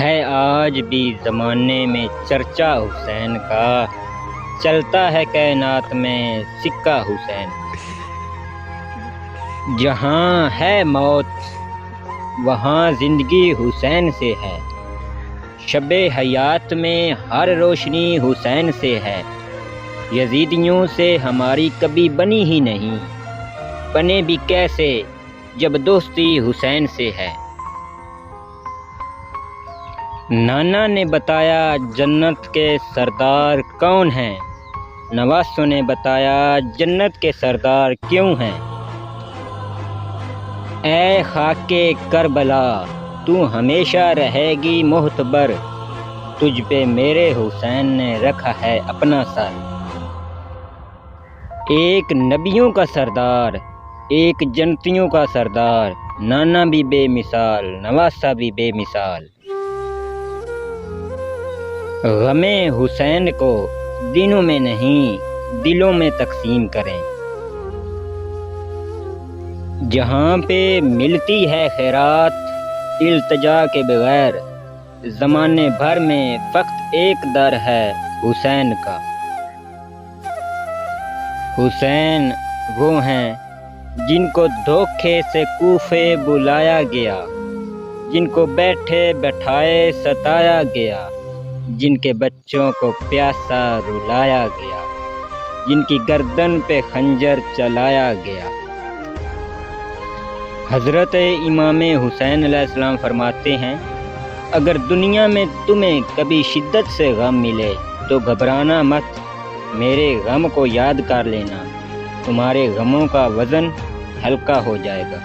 ہے آج بھی زمانے میں چرچا حسین کا، چلتا ہے کائنات میں سکہ حسین کا۔ جہاں ہے موت وہاں زندگی حسین سے ہے، شب حیات میں ہر روشنی حسین سے ہے۔ یزیدیوں سے ہماری کبھی بنی ہی نہیں، بنے بھی کیسے جب دوستی حسین سے ہے۔ نانا نے بتایا جنت کے سردار کون ہیں، نواسوں نے بتایا جنت کے سردار کیوں ہیں۔ اے خاک کربلا تو ہمیشہ رہے گی معتبر، تجھ پہ میرے حسین نے رکھا ہے اپنا سر۔ ایک نبیوں کا سردار، ایک جنتیوں کا سردار، نانا بھی بے مثال، نواسہ بھی بے مثال۔ غم حسین کو دنوں میں نہیں دلوں میں تقسیم کریں۔ جہاں پہ ملتی ہے خیرات التجا کے بغیر، زمانے بھر میں فقط ایک در ہے حسین کا۔ حسین وہ ہیں جن کو دھوکے سے کوفے بلایا گیا، جن کو بیٹھے بٹھائے ستایا گیا، جن کے بچوں کو پیاسا رلایا گیا، جن کی گردن پہ خنجر چلایا گیا۔ حضرت امام حسین علیہ السلام فرماتے ہیں، اگر دنیا میں تمہیں کبھی شدت سے غم ملے تو گھبرانا مت، میرے غم کو یاد کر لینا، تمہارے غموں کا وزن ہلکا ہو جائے گا۔